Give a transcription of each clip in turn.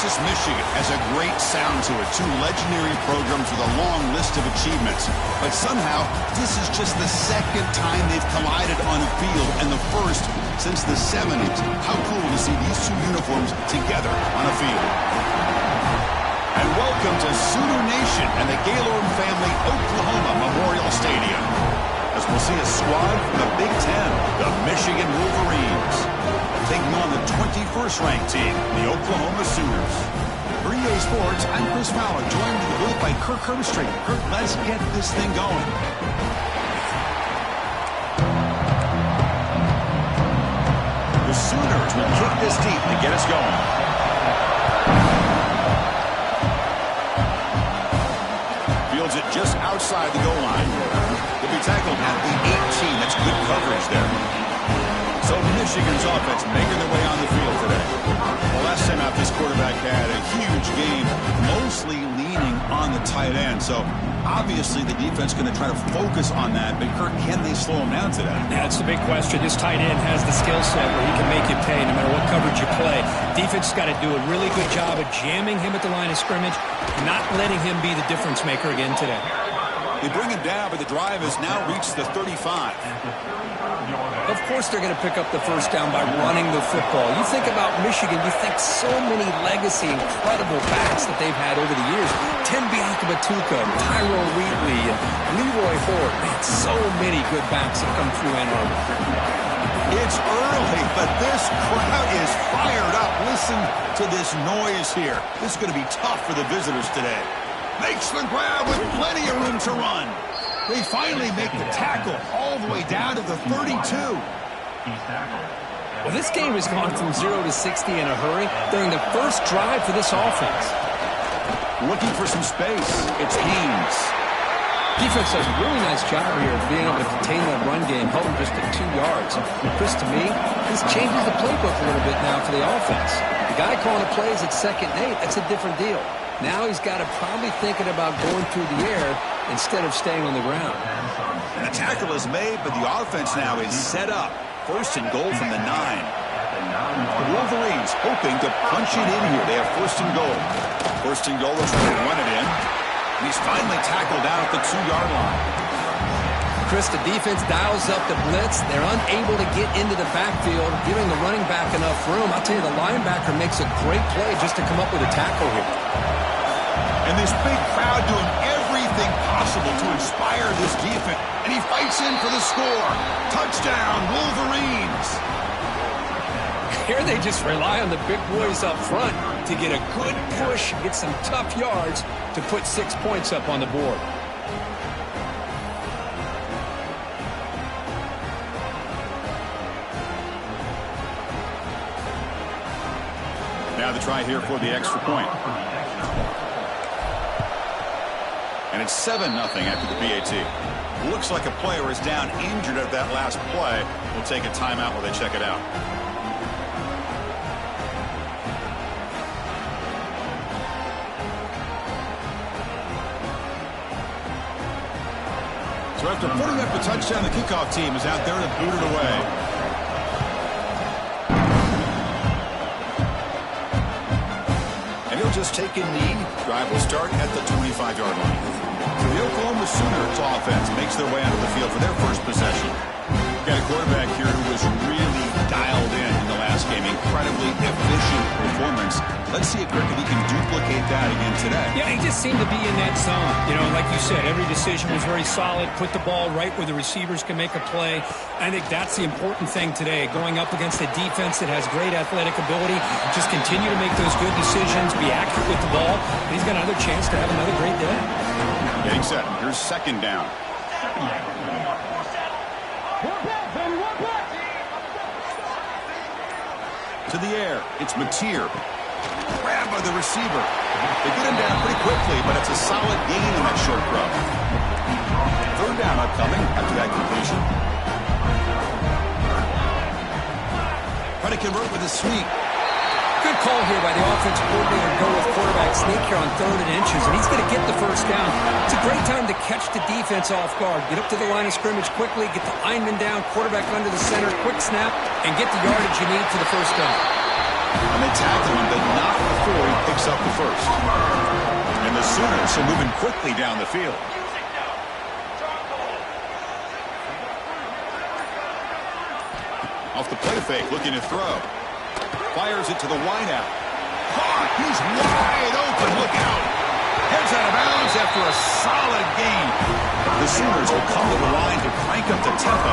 Texas, Michigan has a great sound to it. Two legendary programs with a long list of achievements. But somehow, this is just the second time they've collided on a field, and the first since the 70s. How cool to see these two uniforms together on a field. And welcome to Sooner Nation and the Gaylord family Oklahoma Memorial Stadium, as we'll see a squad from the Big Ten, the Michigan Wolverines, taking on the 21st ranked team, the Oklahoma Sooners. For EA Sports, I'm Chris Fowler, joined in the booth by Kirk Herbstreit. Kirk, let's get this thing going. The Sooners will kick this deep to get us going. Fields it just outside the goal line. He'll be tackled at the 18. That's good coverage there. So Michigan's offense making their way on the field today. Well, last time out, this quarterback had a huge game, mostly leaning on the tight end. So obviously the defense is going to try to focus on that. But Kirk, can they slow him down today? That's the big question. This tight end has the skill set where he can make you pay no matter what coverage you play. Defense has got to do a really good job of jamming him at the line of scrimmage, not letting him be the difference maker again today. They bring him down, but the drive has now reached the 35. Of course they're going to pick up the first down by running the football. You think about Michigan, you think so many legacy, incredible backs that they've had over the years. Tim Biakabatuka, Tyrone Wheatley, and Leroy Ford. Man, so many good backs that come through Ann Arbor. It's early, but this crowd is fired up. Listen to this noise here. This is going to be tough for the visitors today. Makes the grab with plenty of room to run. They finally make the tackle all the way down to the 32. Well, this game has gone from 0 to 60 in a hurry during the first drive for this offense. Looking for some space. It's Haynes. Defense does a really nice job here of being able to contain that run game, held him just at 2 yards. Chris, to me, this changes the playbook a little bit now for the offense. The guy calling the plays at 2nd and 8, that's a different deal. Now he's got to probably thinking about going through the air instead of staying on the ground. And the tackle is made, but the offense now is set up. 1st and goal from the 9. The Wolverines hoping to punch it in here. They have 1st and goal. 1st and goal, they're trying to run it in. And he's finally tackled down at the 2-yard line. Chris, the defense dials up the blitz. They're unable to get into the backfield, giving the running back enough room. I'll tell you, the linebacker makes a great play just to come up with a tackle here. And this big crowd doing everything possible to inspire this defense. And he fights in for the score. Touchdown, Wolverines. Here they just rely on the big boys up front to get a good push, get some tough yards to put 6 points up on the board. Now the try here for the extra point. And it's 7-0 after the PAT. Looks like a player is down injured at that last play. We'll take a timeout while they check it out. So after putting up a touchdown, the kickoff team is out there to boot it away. And he'll just take a knee. Drive will start at the 25-yard line. So the Oklahoma Sooners offense makes their way onto the field for their first possession. Got a quarterback here who was really dialed in the last game. Incredibly efficient performance. Let's see if he can duplicate that again today. Yeah, he just seemed to be in that zone. You know, like you said, every decision was very solid. Put the ball right where the receivers can make a play. I think that's the important thing today. Going up against a defense that has great athletic ability. Just continue to make those good decisions. Be accurate with the ball. And he's got another chance to have another great day. Getting set. Here's 2nd down. To the air. It's Mateer. Grabbed by the receiver. They get him down pretty quickly, but it's a solid gain in that short throw. 3rd down upcoming after that completion. Try to convert with a sweep. Good call here by the offensive coordinator to go with quarterback sneak here on 3rd and inches, and he's going to get the first down. It's a great time to catch the defense off guard. Get up to the line of scrimmage quickly, get the lineman down, quarterback under the center, quick snap, and get the yardage you need for the first down. And they tackle him, but not before he picks up the first. And the Sooners are moving quickly down the field. Off the play fake, looking to throw. Fires it to the wideout. He's wide open. Look out. Heads out of bounds after a solid gain. The Sooners will come to the line to crank up the tempo.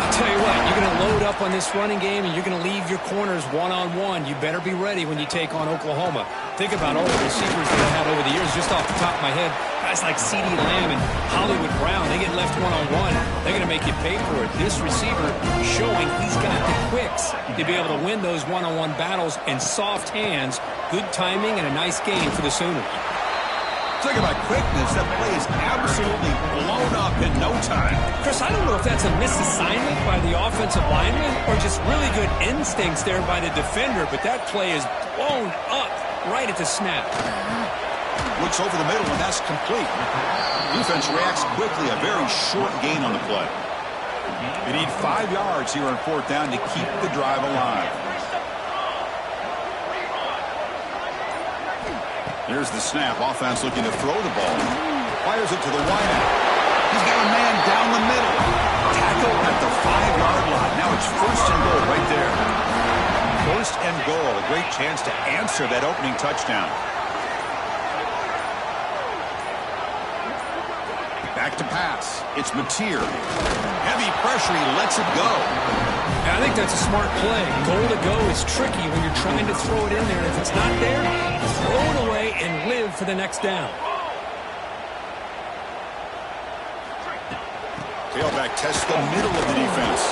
I'll tell you what, you're going to load up on this running game and you're going to leave your corners one-on-one. You better be ready when you take on Oklahoma. Think about all the receivers that I had over the years, just off the top of my head. Guys like CeeDee Lamb and Hollywood Brown, they get left one-on-one. They're going to make you pay for it. This receiver showing he's got the quicks to be able to win those one-on-one battles in soft hands. Good timing and a nice game for the Sooners. Talk about quickness. That play is absolutely blown up in no time. Chris, I don't know if that's a misassignment by the offensive lineman or just really good instincts there by the defender, but that play is blown up right at the snap. Looks over the middle, and that's complete. Defense reacts quickly. A very short gain on the play. They need 5 yards here on 4th down to keep the drive alive. Here's the snap. Offense looking to throw the ball. Fires it to the wideout. He's got a man down the middle. Tackle at the 5-yard line. Now it's 1st and goal right there. 1st and goal. A great chance to answer that opening touchdown. Back to pass. It's Mateer. Heavy pressure. He lets it go. I think that's a smart play. Goal to go is tricky when you're trying to throw it in there. If it's not there, throw it away and live for the next down. Tailback tests the middle of the defense.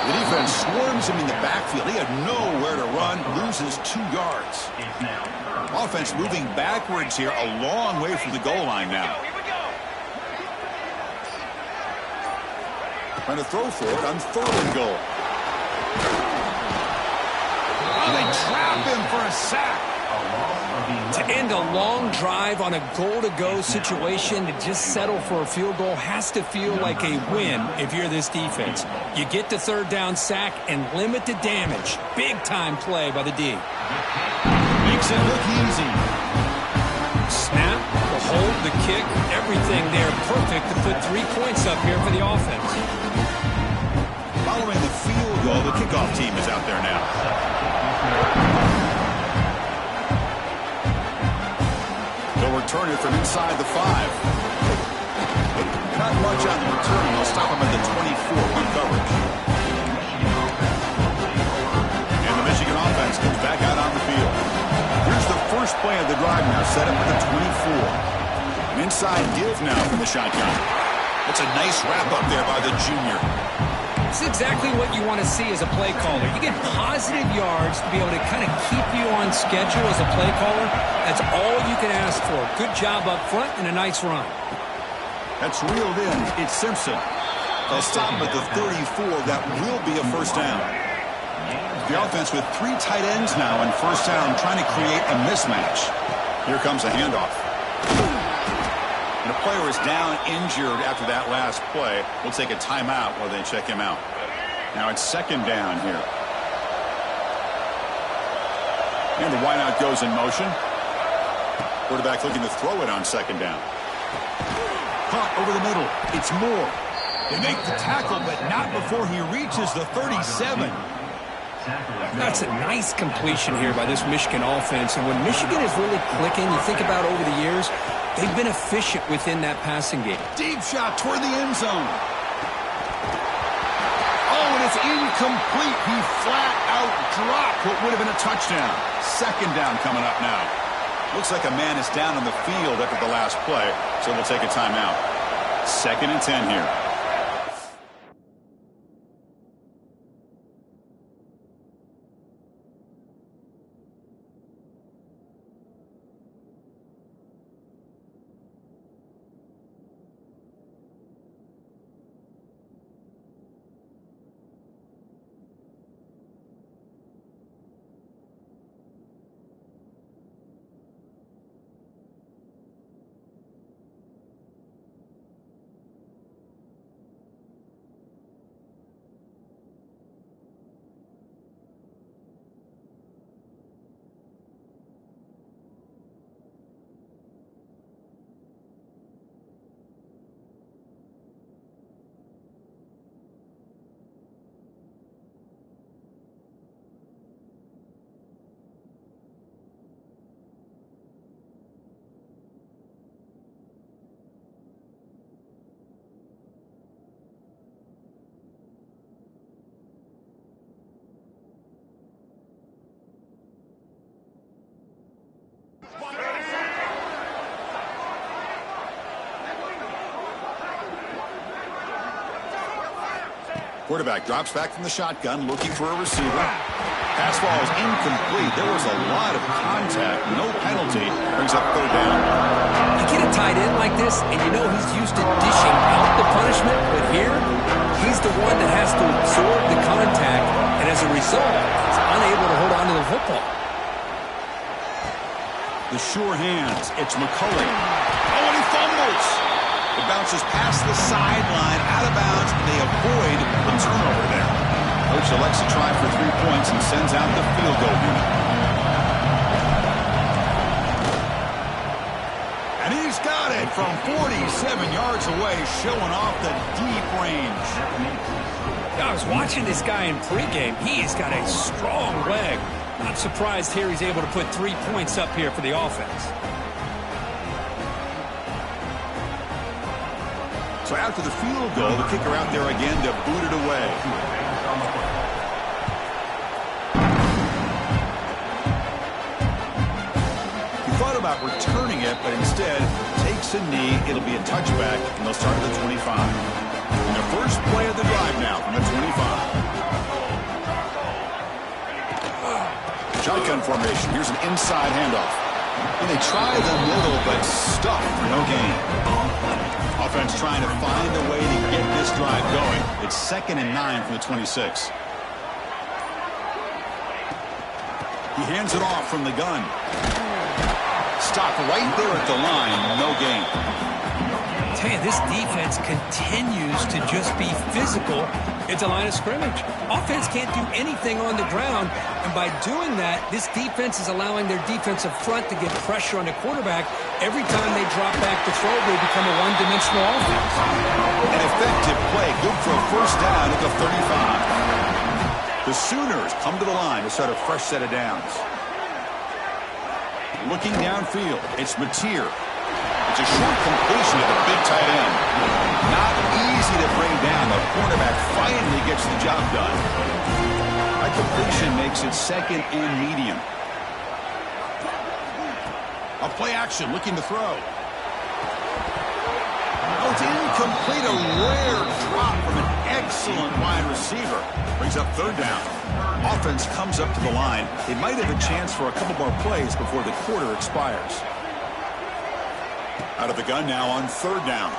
The defense swarms him in the backfield. He had nowhere to run, loses 2 yards. Offense moving backwards here, a long way from the goal line now. Trying to throw for it on 3rd and goal. Oh, they trap him for a sack. To end a long drive on a goal-to-go situation, to just settle for a field goal has to feel like a win if you're this defense. You get the 3rd down sack and limit the damage. Big-time play by the D. Makes it look easy. Snap, the hold, the kick, everything there perfect to put 3 points up here for the offense. Following the field goal, the kickoff team is out there now. They'll return it from inside the 5. Not much on the return. They'll stop him at the 24 on coverage. And the Michigan offense comes back out on the field. Here's the first play of the drive now, set up at the 24. An inside give now from the shotgun. That's a nice wrap up there by the junior. It's exactly what you want to see as a play caller. You get positive yards to be able to kind of keep you on schedule as a play caller. That's all you can ask for. Good job up front and a nice run. That's reeled in. It's Simpson. They'll stop him at the 34. That will be a 1st down. The offense with 3 tight ends now on 1st down, trying to create a mismatch. Here comes a handoff. And a player is down injured after that last play. We'll take a timeout while they check him out. Now it's 2nd down here. And the wideout goes in motion. Quarterback looking to throw it on 2nd down. Caught over the middle. It's Moore. They make the tackle, but not before he reaches the 37. That's a nice completion here by this Michigan offense. And when Michigan is really clicking, you think about over the years, they've been efficient within that passing game. Deep shot toward the end zone. Oh, and it's incomplete. He flat out dropped what would have been a touchdown. 2nd down coming up now. Looks like a man is down on the field after the last play, so we'll take a timeout. 2nd and 10 here. Quarterback drops back from the shotgun, looking for a receiver. Pass ball is incomplete. There was a lot of contact. No penalty. Brings up third down. You get a tight end like this, and you know he's used to dishing out the punishment, but here, he's the one that has to absorb the contact, and as a result, he's unable to hold on to the football. The sure hands. It's McCulley. Oh, and he fumbles. It bounces past the sideline, out of bounds, and they avoid the turnover there. Coach elects to try for 3 points and sends out the field goal unit. And he's got it from 47 yards away, showing off the deep range. I was watching this guy in pregame. He's got a strong leg. Not surprised here he's able to put 3 points up here for the offense. So after the field goal, the kicker out there again to boot it away. He thought about returning it, but instead takes a knee. It'll be a touchback, and they'll start at the 25. And the first play of the drive now from the 25. Shotgun formation. Here's an inside handoff. And they try the middle, but stuck for no gain. Offense trying to find a way to get this drive going. It's 2nd and 9 from the 26. He hands it off from the gun. Stop right there at the line. No gain. I tell you, this defense continues to just be physical at the line of scrimmage. Offense can't do anything on the ground, and by doing that, this defense is allowing their defensive front to get pressure on the quarterback. Every time they drop back to throw, they become a one-dimensional offense. An effective play, good for a first down at the 35. The Sooners come to the line to start a fresh set of downs. Looking downfield, it's Mateer. It's a short completion to the big tight end. Not easy to bring down. The cornerback finally gets the job done. That completion makes it 2nd and medium. A play action, looking to throw. Oh, it's incomplete. A rare drop from an excellent wide receiver. Brings up third down. Offense comes up to the line. They might have a chance for a couple more plays before the quarter expires. Out of the gun now on third down.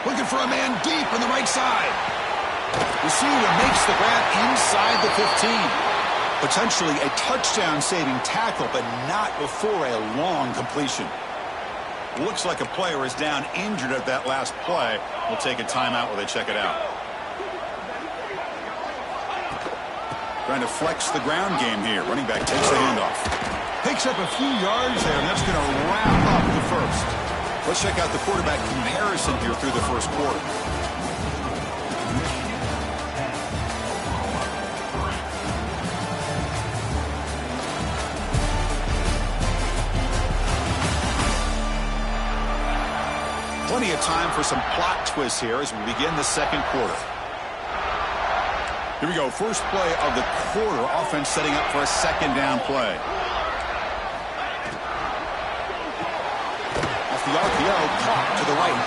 Looking for a man deep on the right side. Receiver makes the grab inside the 15. Potentially a touchdown-saving tackle, but not before a long completion. Looks like a player is down injured at that last play. We'll take a timeout while they check it out. Trying to flex the ground game here. Running back takes the handoff. Picks up a few yards there, and that's going to wrap up the first. Let's check out the quarterback comparison here through the first quarter. Plenty of time for some plot twists here as we begin the second quarter. Here we go. First play of the quarter. Offense setting up for a second down play. Off the RPO, caught to the right.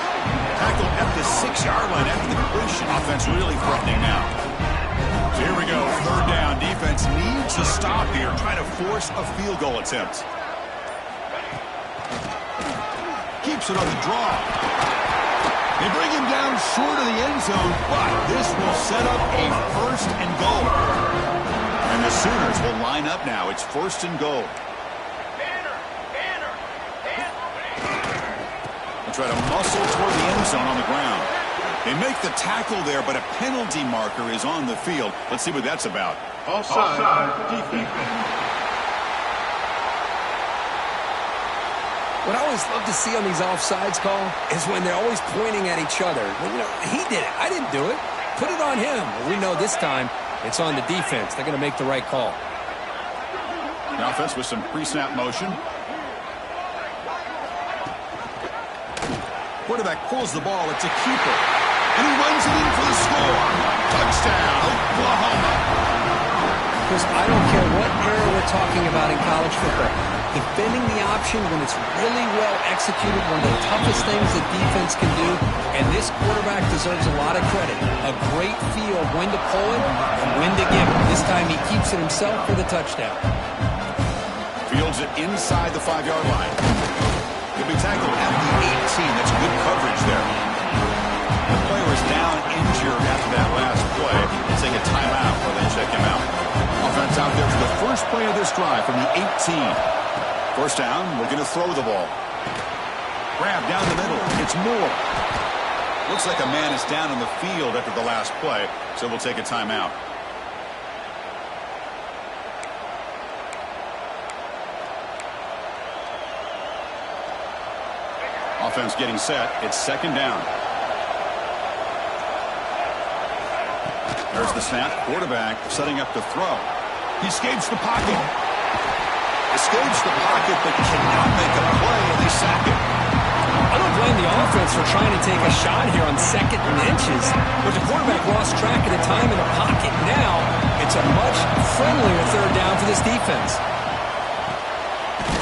Tackled at the 6-yard line after the completion. Offense really threatening now. So here we go. Third down. Defense needs a stop here. Trying to force a field goal attempt. Keeps it on the draw. They bring him down short of the end zone, but this will set up a first and goal. And the Sooners will line up now. It's first and goal. They'll try to muscle toward the end zone on the ground. They make the tackle there, but a penalty marker is on the field. Let's see what that's about. Offside. Defense. What I always love to see on these offsides call is when they're always pointing at each other. Well, you know, he did it. I didn't do it. Put it on him. Well, we know this time it's on the defense. They're going to make the right call. The offense with some pre-snap motion. Quarterback pulls the ball. It's a keeper. And he runs it in for the score. Touchdown, Oklahoma. Chris, I don't care what era we're talking about in college football. Defending the option when it's really well executed, one of the toughest things that defense can do, and this quarterback deserves a lot of credit. A great feel of when to pull it and when to give it. This time he keeps it himself for the touchdown. Fields it inside the 5-yard line. He'll be tackled at the 18. That's good coverage there. The player is down injured after that last play. Let's take a timeout while they check him out. Offense out there for the first play of this drive from the 18. First down, looking to throw the ball. Grab down the middle. It's Moore. Looks like a man is down on the field after the last play, so we'll take a timeout. Offense getting set. It's second down. There's the snap. Quarterback setting up to throw. He escapes the pocket. Escapes the pocket, but cannot make a play, and they sack it. I don't blame the offense for trying to take a shot here on 2nd and inches, but the quarterback lost track of the time in the pocket. Now it's a much friendlier 3rd down for this defense.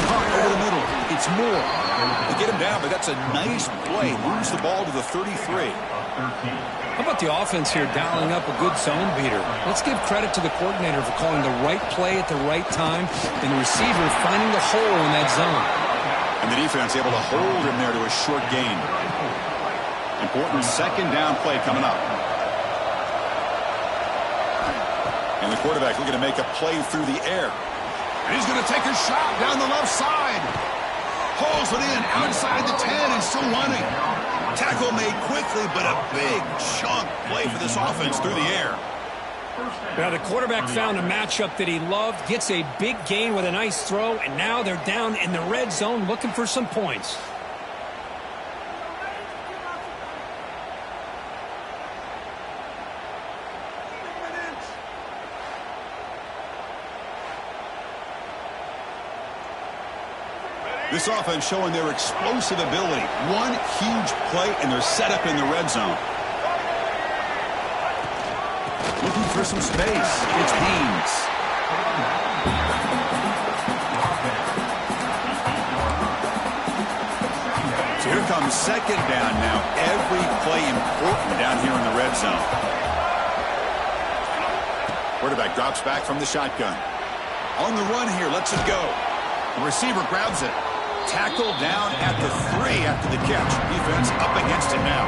Caught over the middle. It's Moore. They get him down, but that's a nice play. Moves the ball to the 33. How about the offense here dialing up a good zone beater? Let's give credit to the coordinator for calling the right play at the right time and the receiver finding the hole in that zone. And the defense able to hold him there to a short gain. Important 2nd down play coming up. And the quarterback looking to make a play through the air. And he's going to take a shot down the left side. Pulls it in outside the 10 and still running. Tackle made quickly, but a big chunk play for this offense through the air. Now the quarterback found a matchup that he loved, gets a big gain with a nice throw, and now they're down in the red zone looking for some points. This offense showing their explosive ability. One huge play, and they're set up in the red zone. Looking for some space. It's Haynes. So here comes 2nd down now. Every play important down here in the red zone. Quarterback drops back from the shotgun. On the run here, lets it go. The receiver grabs it. Tackled down at the 3 after the catch. Defense up against it now.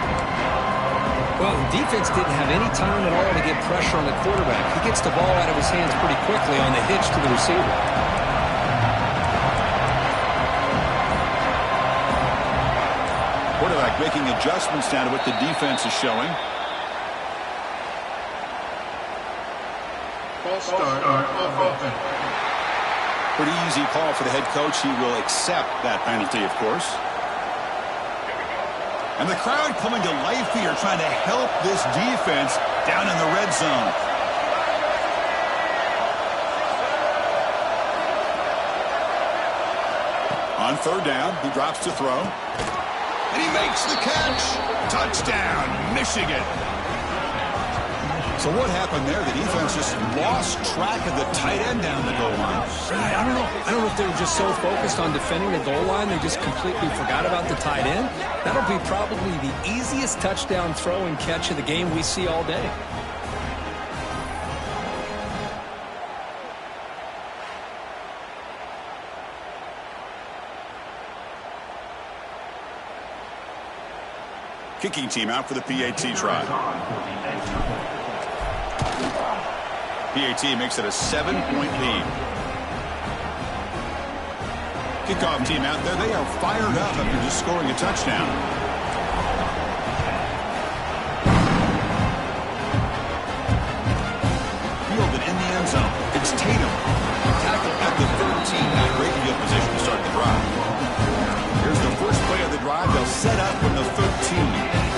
Well, the defense didn't have any time at all to get pressure on the quarterback. He gets the ball out of his hands pretty quickly on the hitch to the receiver. Quarterback making adjustments down to what the defense is showing. False start offense. Pretty easy call for the head coach. He will accept that penalty, of course. And the crowd coming to life here, trying to help this defense down in the red zone. On 3rd down, he drops to throw. And he makes the catch. Touchdown, Michigan. So what happened there? The defense just lost track of the tight end down the goal line. I don't know. I don't know if they were just so focused on defending the goal line they just completely forgot about the tight end. That'll be probably the easiest touchdown throw and catch of the game we see all day. Kicking team out for the PAT try. PAT makes it a 7-point lead. Kickoff team out there. They are fired up after just scoring a touchdown. Fielded in the end zone. It's Tatum. Tackled at the 13. Not great field position to start the drive. Here's the first play of the drive. They'll set up from the 13.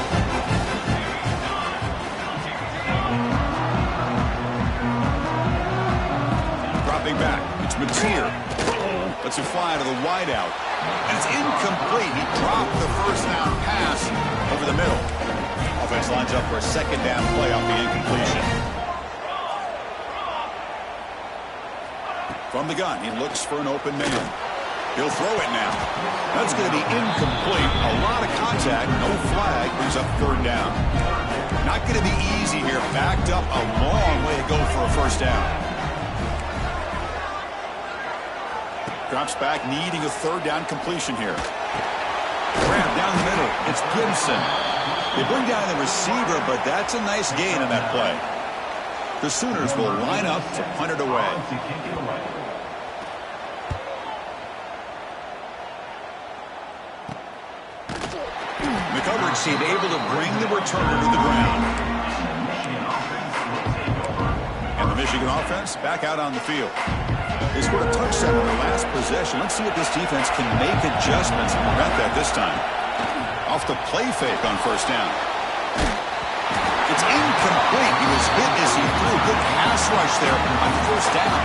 Back. It's Mateer. Lets it fly to the wideout. And it's incomplete. He dropped the first down pass over the middle. Offense lines up for a 2nd down play off the incompletion. From the gun, he looks for an open man. He'll throw it now. That's going to be incomplete. A lot of contact. No flag. Brings up third down. Not going to be easy here. Backed up a long way to go for a first down. Drops back, needing a third down completion here. Grab down the middle. It's Gibson. They bring down the receiver, but that's a nice gain in that play. The Sooners will line up to punt it away. The coverage team able to bring the returner to the ground. And the Michigan offense back out on the field. They scored a touchdown on their last possession. Let's see if this defense can make adjustments and prevent that this time. Off the play fake on first down. It's incomplete. He was hit as he threw. Good pass rush there on first down.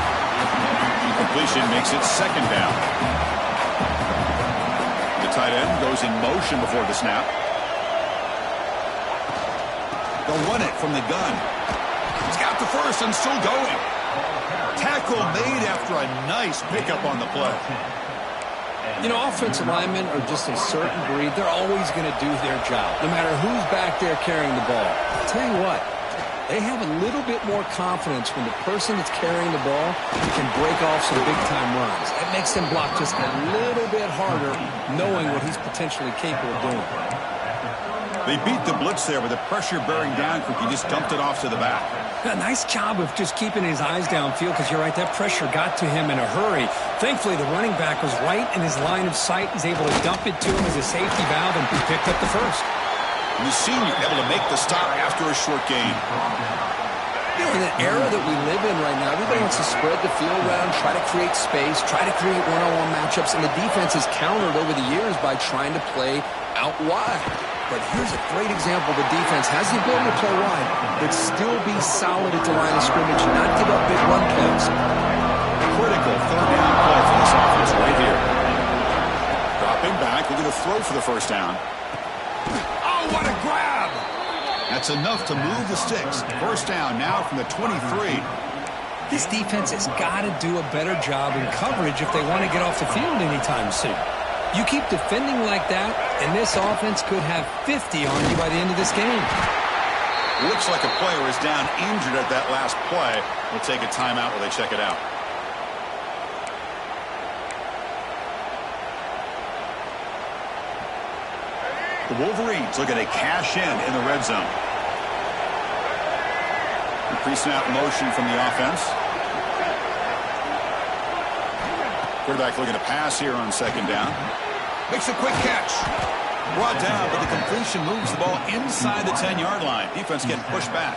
Incompletion makes it second down. The tight end goes in motion before the snap. They'll run it from the gun. He's got the first and still going. Tackle made after a nice pickup on the play. You know, offensive linemen are just a certain breed. They're always going to do their job, no matter who's back there carrying the ball. I'll tell you what, they have a little bit more confidence when the person that's carrying the ball can break off some big-time runs. It makes them block just a little bit harder, knowing what he's potentially capable of doing. They beat the blitz there with the pressure bearing down. He just dumped it off to the back. A nice job of just keeping his eyes downfield, because you're right, that pressure got to him in a hurry. Thankfully, the running back was right in his line of sight. He's able to dump it to him as a safety valve, and he picked up the first. And the senior able to make the stop after a short gain. You know, in the era that we live in right now, everybody wants to spread the field around, try to create space, try to create one-on-one matchups, and the defense has countered over the years by trying to play out wide. But here's a great example. The defense has the ability to play wide, but still be solid at the line of scrimmage, not give up big run plays. Critical third down play for this offense right here. Dropping back, looking to throw for the first down. Oh, what a grab! That's enough to move the sticks. First down now from the 23. This defense has got to do a better job in coverage if they want to get off the field anytime soon. You keep defending like that, and this offense could have 50 on you by the end of this game. Looks like a player is down injured at that last play. We'll take a timeout while they check it out. The Wolverines looking to cash in the red zone. The pre-snap motion from the offense. Quarterback looking to pass here on second down. Makes a quick catch. Brought down, but the completion moves the ball inside the 10-yard line. Defense getting pushed back.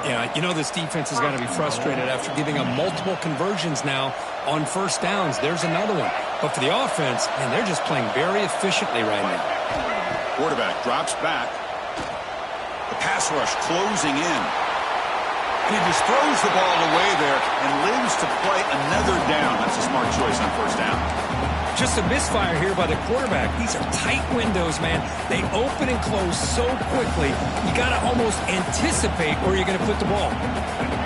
Yeah, you know this defense has got to be frustrated after giving up multiple conversions now on first downs. There's another one. But for the offense, man, they're just playing very efficiently right now. Quarterback drops back. The pass rush closing in. And he just throws the ball away there and lives to play another down. That's a smart choice on first down. Just a misfire here by the quarterback. These are tight windows, man. They open and close so quickly, you got to almost anticipate where you're going to put the ball.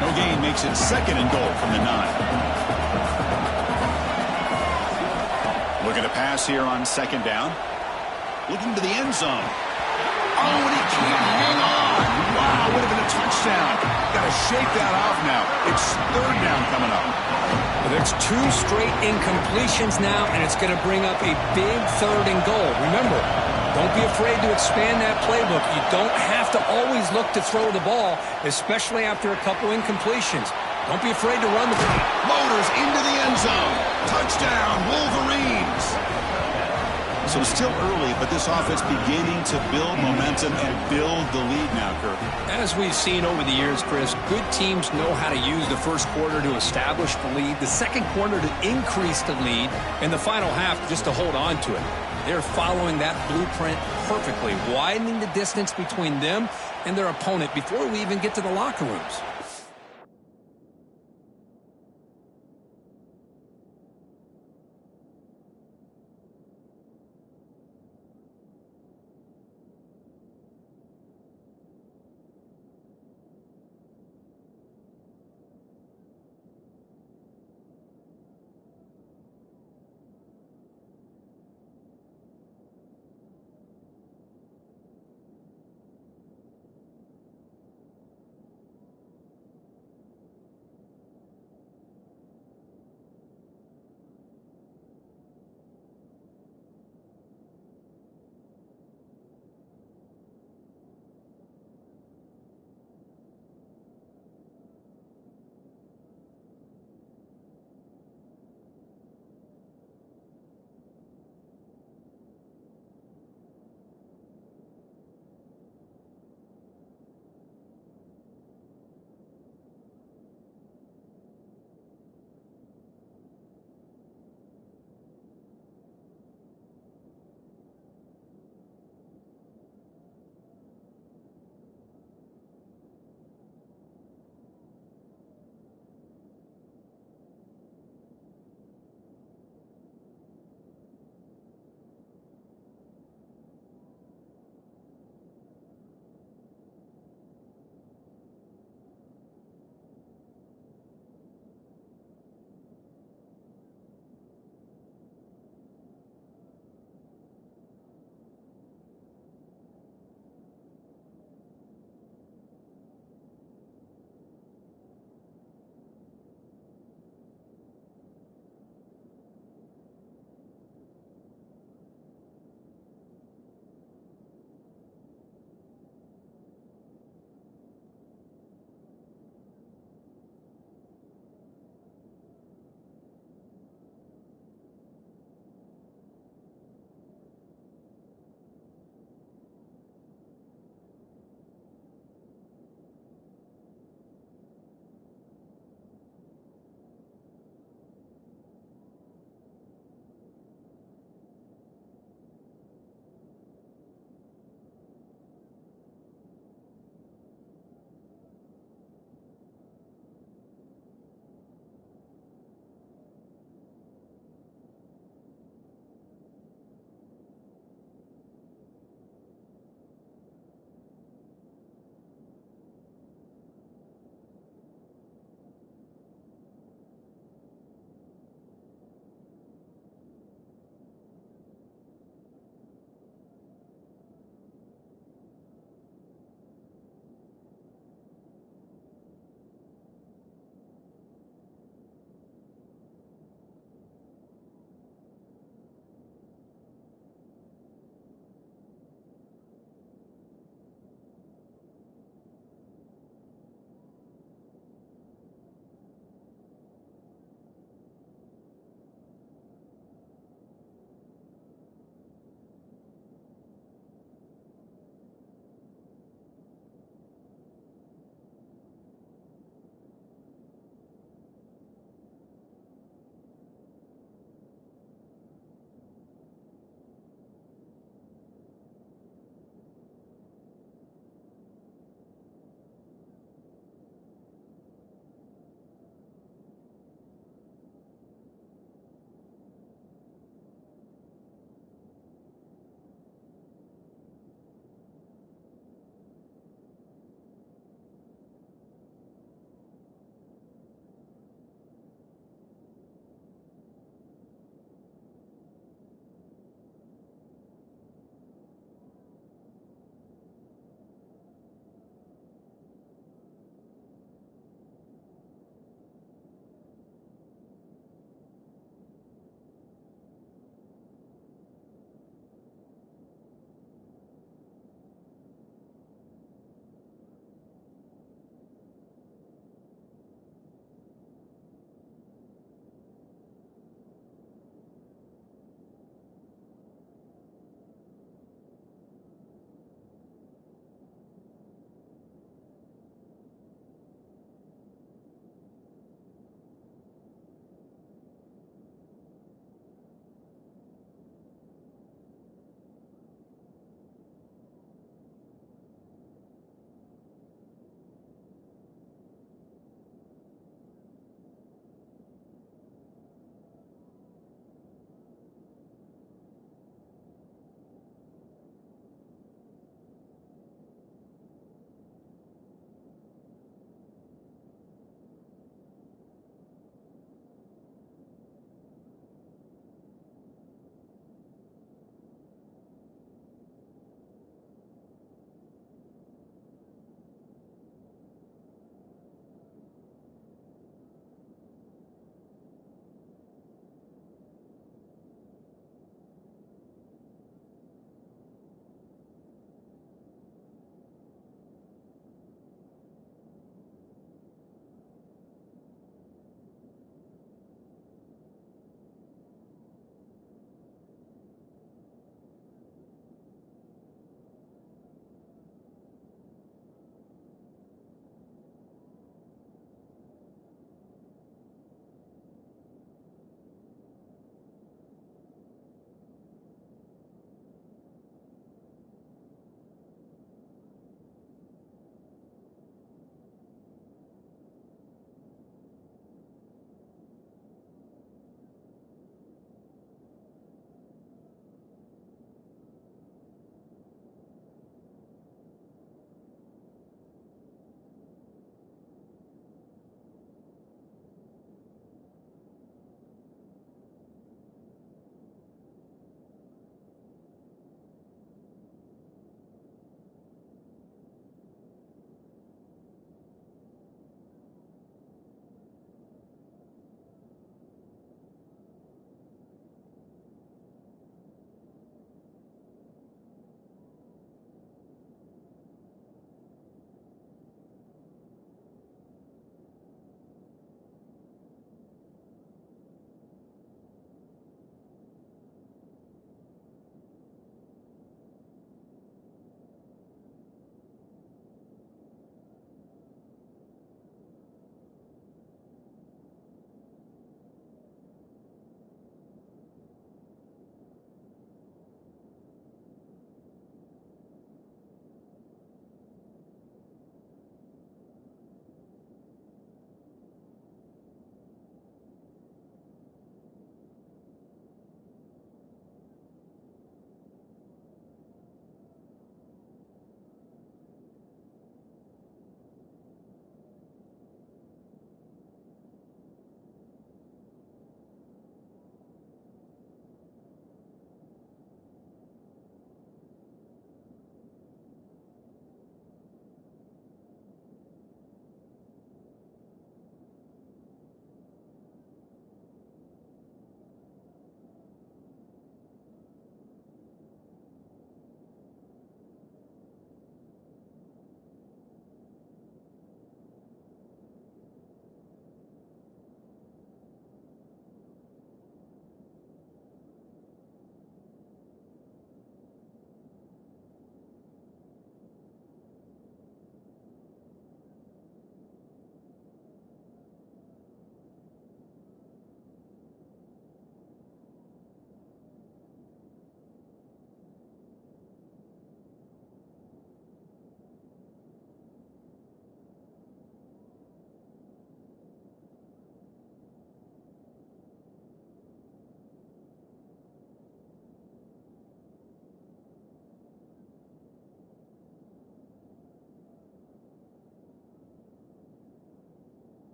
No gain makes it second and goal from the 9. Looking to pass here on second down. Looking to the end zone. Oh, and he can't hang on. Wow, would have been a touchdown. Got to shake that off now. It's third down coming up. Well, there's 2 straight incompletions now, and it's going to bring up a big third and goal. Remember, don't be afraid to expand that playbook. You don't have to always look to throw the ball, especially after a couple incompletions. Don't be afraid to run the ball. Motors into the end zone. Touchdown, Wolverines. So it's still early, but this offense beginning to build momentum and build the lead now, Kirk. As we've seen over the years, Chris, good teams know how to use the first quarter to establish the lead, the second quarter to increase the lead, and the final half just to hold on to it. They're following that blueprint perfectly, widening the distance between them and their opponent before we even get to the locker rooms.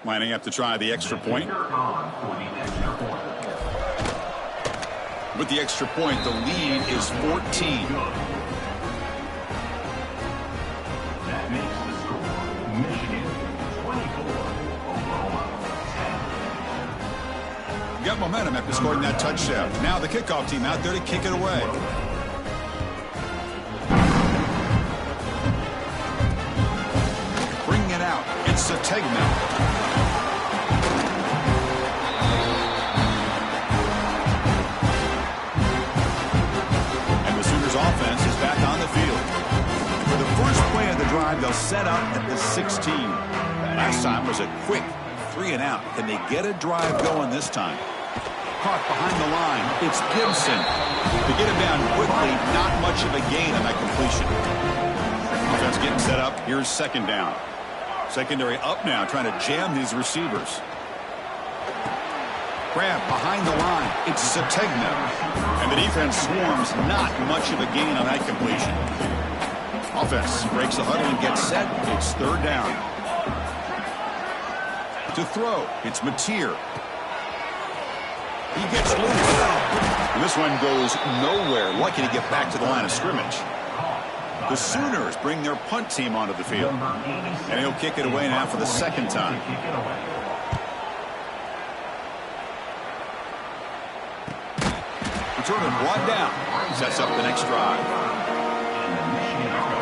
Lining up to try the extra point. With the extra point, the lead is 14. That makes the score Michigan 24, Oklahoma 10. Got momentum after scoring that touchdown. Now the kickoff team out there to kick it away. Bringing it out. It's Ncaa. Offense is back on the field. For the first play of the drive, they'll set up at the 16. Last time was a quick 3-and-out. Can they get a drive going this time? Caught behind the line. It's Gibson. To get him down quickly, not much of a gain on that completion. Offense getting set up. Here's second down. Secondary up now, trying to jam these receivers. Grab behind the line. It's Ncaa. And the defense swarms. Not much of a gain on that completion. Offense breaks the huddle and gets set. It's third down. To throw. It's Mateer. He gets loose. And this one goes nowhere. Lucky to get back to the line of scrimmage. The Sooners bring their punt team onto the field. And he'll kick it away now for the second time. Returner brought down. Sets up the next drive.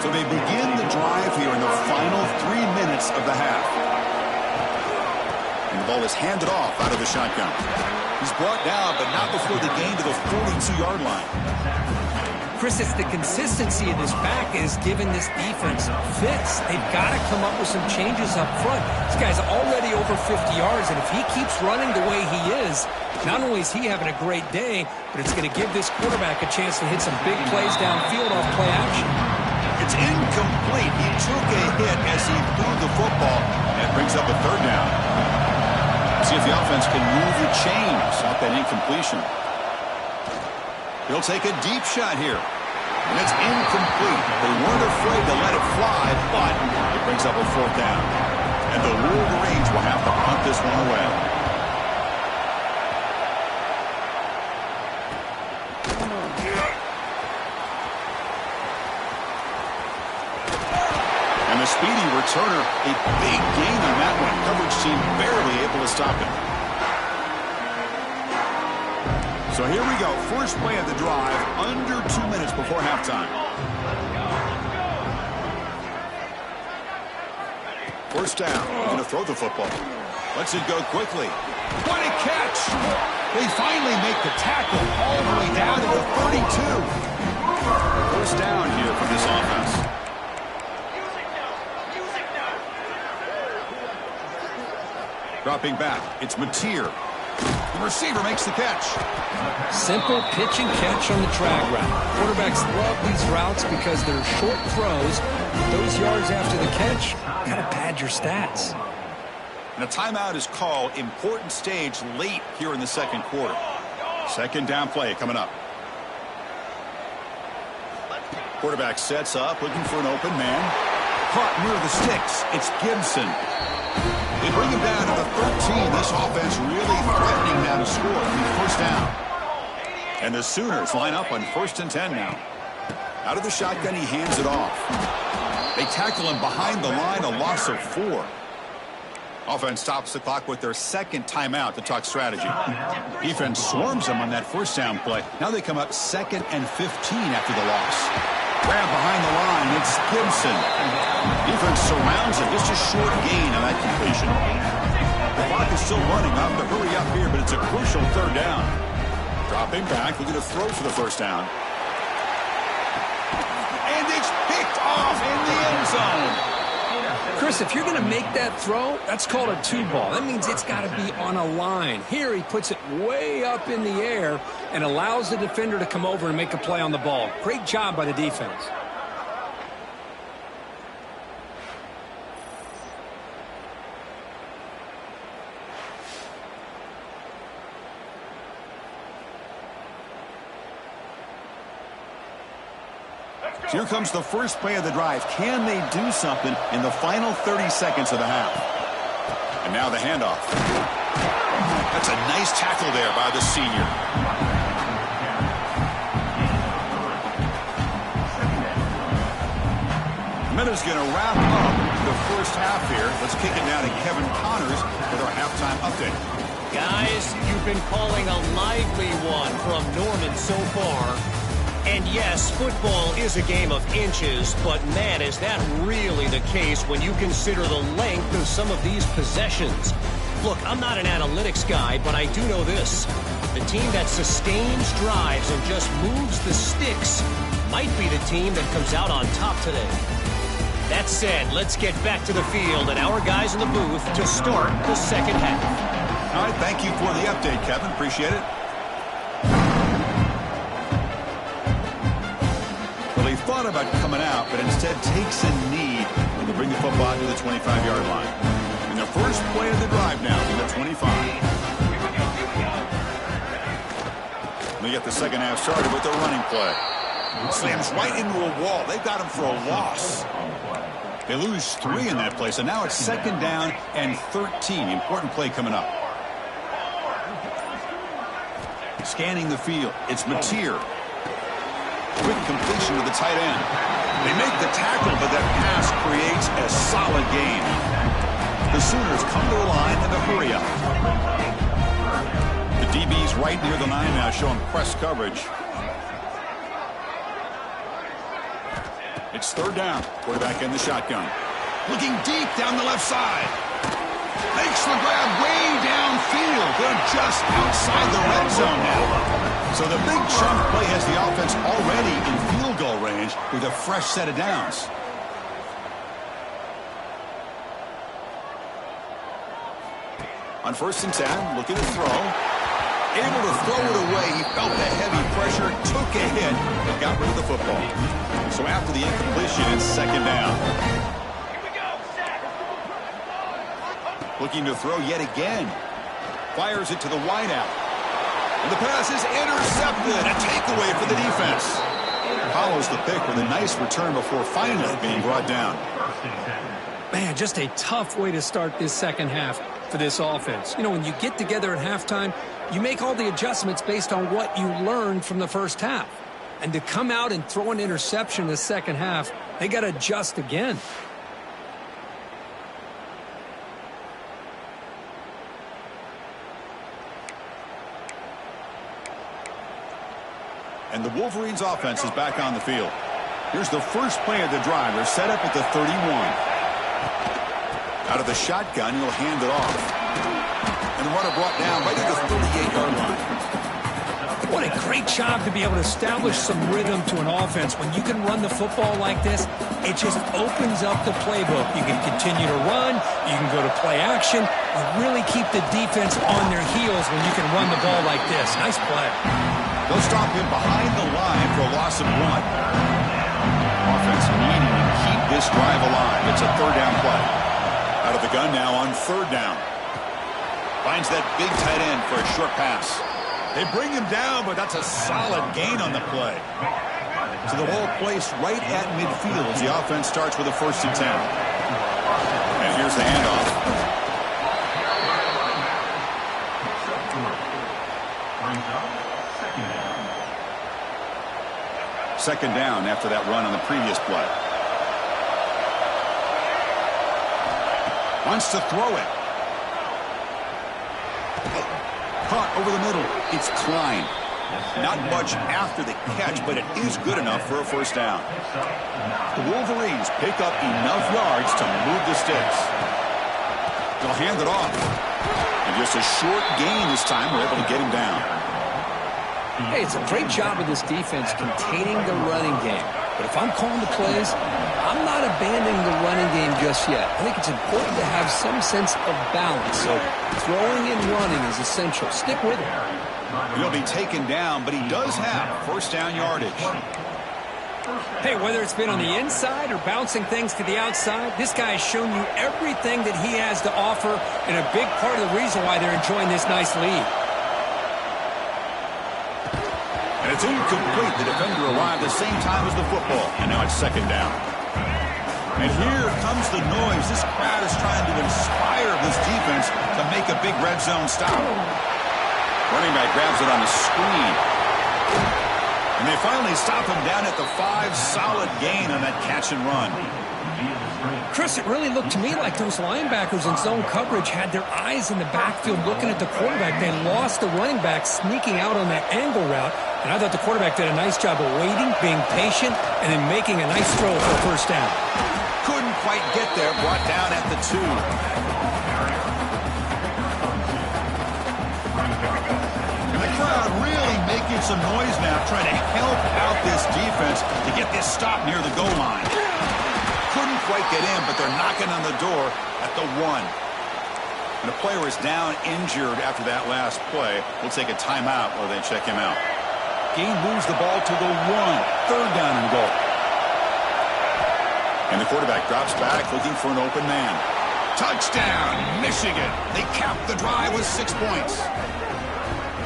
So they begin the drive here in the final 3 minutes of the half. And the ball is handed off out of the shotgun. He's brought down, but not before the gain to the 42-yard line. Chris, it's the consistency of this back is giving this defense fits. They've got to come up with some changes up front. This guy's already over 50 yards, and if he keeps running the way he is, not only is he having a great day, but it's going to give this quarterback a chance to hit some big plays downfield off play action. It's incomplete. He took a hit as he threw the football. That brings up a third down. See if the offense can move the chains off that incompletion. He'll take a deep shot here. And it's incomplete. They weren't afraid to let it fly, but it brings up a fourth down. And the Wolverines will have to punt this one away. And the speedy returner, a big gain on that one. Coverage team barely able to stop him. So here we go. First play of the drive, under 2 minutes before halftime. First down. Going to throw the football. Lets it go quickly. What a catch! They finally make the tackle all the way down to the 32. First down here for this offense. Dropping back. It's Mateer. The receiver makes the catch. Simple pitch and catch on the drag route. Quarterbacks love these routes because they're short throws. Those yards after the catch, got to pad your stats. And a timeout is called. Important stage late here in the second quarter. Second down play coming up. Quarterback sets up, looking for an open man. Caught near the sticks. It's Gibson. They bring him down to the 13. This offense really threatening now to score. First down. And the Sooners line up on 1st and 10 now. Out of the shotgun, he hands it off. They tackle him behind the line, a loss of 4. Offense stops the clock with their second timeout to talk strategy. Defense swarms them on that first down play. Now they come up 2nd and 15 after the loss. Grab behind the line. It's Gibson. Defense surrounds him. Just a short gain on that completion. The clock is still running. I'll have to hurry up here, but it's a crucial third down. Dropping back. We're going to throw for the first down. And it's picked off in the end zone. Chris, if you're going to make that throw, that's called a 2-ball. That means it's got to be on a line. Here he puts it way up in the air and allows the defender to come over and make a play on the ball. Great job by the defense. Here comes the first play of the drive. Can they do something in the final 30 seconds of the half? And now the handoff. That's a nice tackle there by the senior. Minute's going to wrap up the first half here. Let's kick it now to Kevin Connors with our halftime update. Guys, you've been calling a lively one from Norman so far. And yes, football is a game of inches, but man, is that really the case when you consider the length of some of these possessions. Look, I'm not an analytics guy, but I do know this. The team that sustains drives and just moves the sticks might be the team that comes out on top today. That said, let's get back to the field and our guys in the booth to start the second half. All right, thank you for the update, Kevin. Appreciate it. Well, he thought about coming out, but instead takes a knee to bring the football to the 25-yard line. And the first play of the drive now from the 25. We get the second half started with the running play. Slams right into a wall. They've got him for a loss. They lose 3 in that play, so now it's second down and 13. Important play coming up. Scanning the field. It's Mateer. Quick completion to the tight end. They make the tackle, but that pass creates a solid gain. The Sooners come to the line in a hurry up. The DB's right near the line now, showing press coverage. It's third down. Quarterback in the shotgun. Looking deep down the left side. Makes the grab way downfield. They're just outside the red zone now. So the big chunk play has the offense already in field goal range with a fresh set of downs. On 1st and 10, looking to throw. Able to throw it away. He felt the heavy pressure, took a hit, but got rid of the football. So after the incompletion, it's second down. Looking to throw yet again. Fires it to the wideout. And the pass is intercepted. A takeaway for the defense. Follows the pick with a nice return before finally being brought down. Man, just a tough way to start this second half for this offense. You know, when you get together at halftime, you make all the adjustments based on what you learned from the first half. And to come out and throw an interception in the second half, they got to adjust again. And the Wolverines offense is back on the field. Here's the first play of the drive. They're set up at the 31. Out of the shotgun, he'll hand it off. And the runner brought down right at the 38-yard line. What a great job to be able to establish some rhythm to an offense. When you can run the football like this, it just opens up the playbook. You can continue to run. You can go to play action. You really keep the defense on their heels when you can run the ball like this. Nice play. They'll stop him behind the line for a loss of 1. Offense needing to keep this drive alive. It's a third down play. Out of the gun now on third down. Finds that big tight end for a short pass. They bring him down, but that's a solid gain on the play. So the ball placed right at midfield as the offense starts with a 1st and 10. And here's the handoff. Second down after that run on the previous play. Wants to throw it. Caught over the middle. It's Klein. Not much after the catch, but it is good enough for a first down. The Wolverines pick up enough yards to move the sticks. They'll hand it off. And just a short gain this time. We're able to get him down. Hey, it's a great job of this defense containing the running game. But if I'm calling the plays, I'm not abandoning the running game just yet. I think it's important to have some sense of balance. So throwing and running is essential. Stick with it. He'll be taken down, but he does have first down yardage. Hey, whether it's been on the inside or bouncing things to the outside, this guy has shown you everything that he has to offer, and a big part of the reason why they're enjoying this nice lead. And it's incomplete. The defender arrived at the same time as the football. And now it's second down. And here comes the noise. This crowd is trying to inspire this defense to make a big red zone stop. Running back grabs it on a screen. And they finally stop him down at the 5. Solid gain on that catch and run. Chris, it really looked to me like those linebackers in zone coverage had their eyes in the backfield looking at the quarterback. They lost the running back sneaking out on that angle route. And I thought the quarterback did a nice job of waiting, being patient, and then making a nice throw for a first down. Couldn't quite get there. Brought down at the 2. And the crowd really making some noise now, trying to help out this defense to get this stop near the goal line. Couldn't quite get in, but they're knocking on the door at the 1. And the player is down injured after that last play. We'll take a timeout while they check him out. Gain moves the ball to the 1. Third down and goal. And the quarterback drops back looking for an open man. Touchdown, Michigan. They cap the drive with 6 points.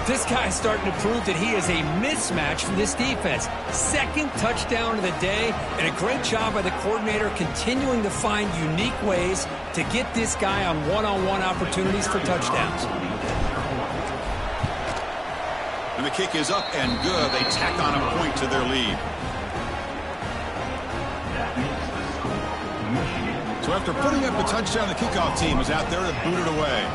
This guy's starting to prove that he is a mismatch for this defense. Second touchdown of the day, and a great job by the coordinator continuing to find unique ways to get this guy on one-on-one opportunities for touchdowns. And the kick is up and good. They tack on a point to their lead. So after putting up a touchdown, the kickoff team is out there to boot it away.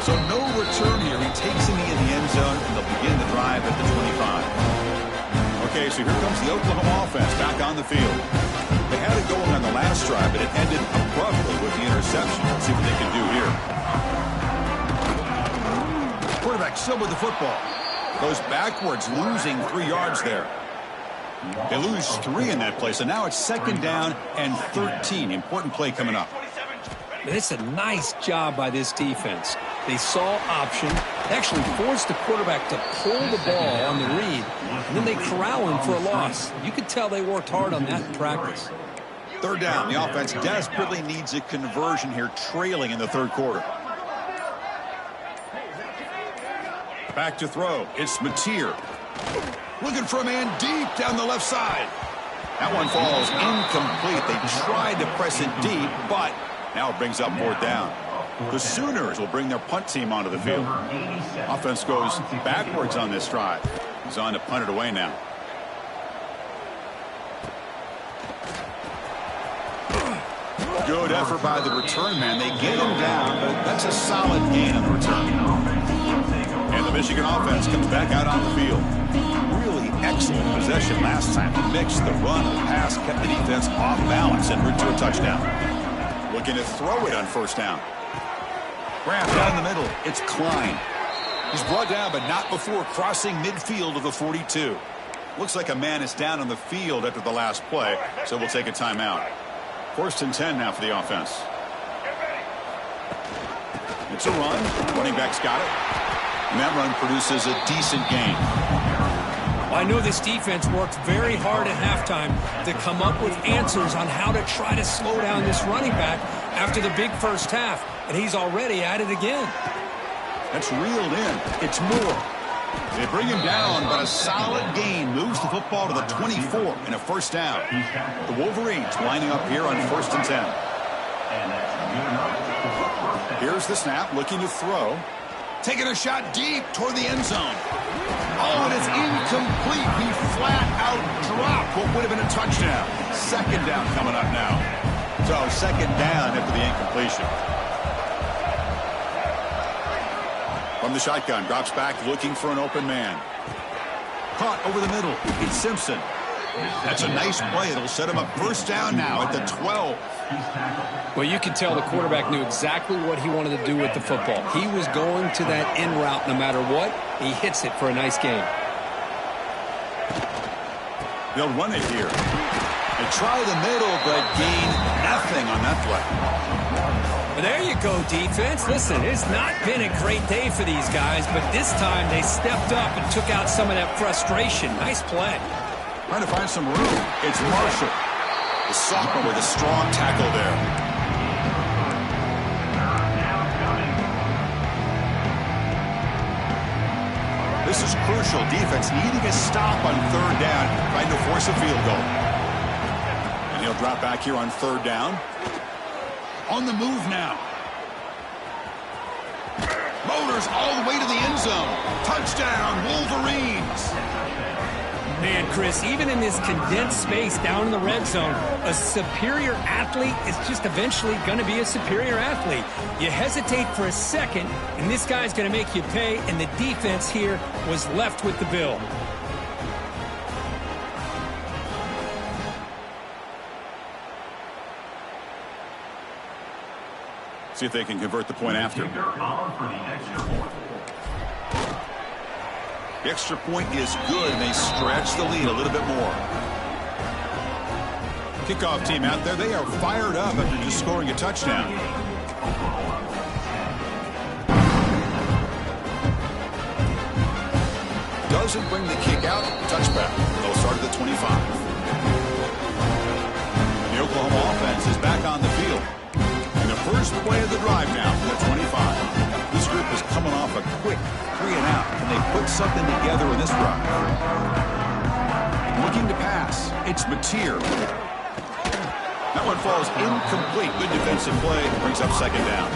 So no return here. He takes it in the end zone, and they'll begin the drive at the 25. Okay, so here comes the Oklahoma offense back on the field. They had it going on the last drive, but it ended abruptly with the interception. Let's see what they can do here. Quarterback still with the football. Goes backwards, losing 3 yards there. They lose 3 in that play, so now it's second down and 13. Important play coming up. It's a nice job by this defense. They saw option, actually forced the quarterback to pull the ball on the read, and then they corral him for a loss. You could tell they worked hard on that in practice. Third down. The offense desperately needs a conversion here, trailing in the third quarter. Back to throw. It's Mateer. Looking for a man deep down the left side. That one falls incomplete. They tried to press it deep, but now it brings up more down. The Sooners will bring their punt team onto the field. Offense goes backwards on this drive. He's on to punt it away now. Good effort by the return man. They get him down, but that's a solid gain on the return. And the Michigan offense comes back out on the field. Really excellent possession last time. The mix, the run, the pass kept the defense off balance and route to a touchdown. Looking to throw it on first down. Grab down the middle. It's Klein. He's brought down, but not before crossing midfield of the 42. Looks like a man is down on the field after the last play, so we'll take a timeout. First and 10 now for the offense. It's a run. Running back's got it. And that run produces a decent gain. I know this defense worked very hard at halftime to come up with answers on how to try to slow down this running back after the big first half, and he's already at it again. That's reeled in. It's Moore. They bring him down, but a solid gain moves the football to the 24 and a first down. The Wolverines lining up here on first and 10. Here's the snap, looking to throw. Taking a shot deep toward the end zone. Oh, and it's incomplete. He flat out dropped what would have been a touchdown. Second down coming up now. So second down after the incompletion. From the shotgun, drops back looking for an open man. Caught over the middle. It's Simpson. That's a nice play. It'll set him up first down now at the 12. Well, you can tell the quarterback knew exactly what he wanted to do with the football. He was going to that in route no matter what. He hits it for a nice gain. They'll run it here. They try the middle, but gain nothing on that play. Well, there you go, defense. Listen, it's not been a great day for these guys, but this time they stepped up and took out some of that frustration. Nice play. Trying to find some room. It's Marshall. The sophomore with a strong tackle there. This is crucial. Defense needing a stop on third down, trying to force a field goal. drop back here on third down. On the move now. Motors all the way to the end zone. Touchdown, Wolverines. Man, Chris, even in this condensed space down in the red zone, a superior athlete is just eventually going to be a superior athlete. You hesitate for a second, and this guy's going to make you pay, and the defense here was left with the bill. See if they can convert the point after. The extra point is good, and they stretch the lead a little bit more. Kickoff team out there, they are fired up after just scoring a touchdown. Doesn't bring the kick out, touchback. They'll start at the 25. The Oklahoma offense is back on the field. And the first play of the drive now from the 25. This group is coming off a quick 3 and out, and they put something together in this drive. Looking to pass, it's Mateer. That one falls incomplete. Good defensive play, brings up second down.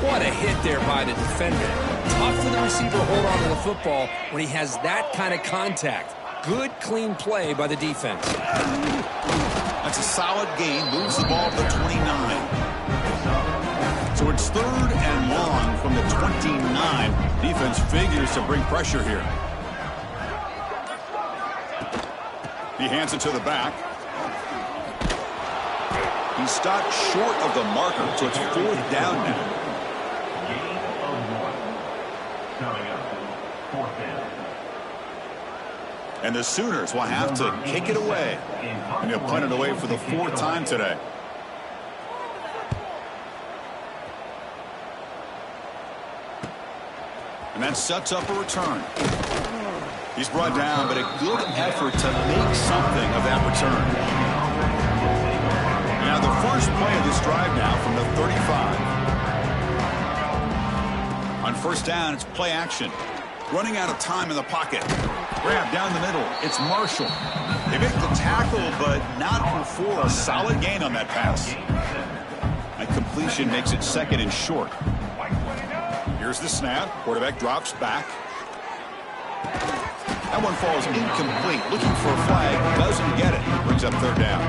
What a hit there by the defender. Tough for the receiver to hold on to the football when he has that kind of contact. Good, clean play by the defense. That's a solid gain. Moves the ball to the 29. So it's third and long from the 29. Defense figures to bring pressure here. He hands it to the back. He stopped short of the marker, so it's fourth down now. And the Sooners will have to kick it away. And they'll punt it away for the 4th time today. And that sets up a return. He's brought down, but a good effort to make something of that return. Now the first play of this drive now from the 35. On first down, it's play action. Running out of time in the pocket. Grab down the middle. It's Marshall. They make the tackle, but not before a solid gain on that pass. That completion makes it second and short. Here's the snap. Quarterback drops back. That one falls incomplete. Looking for a flag. Doesn't get it. Brings up third down.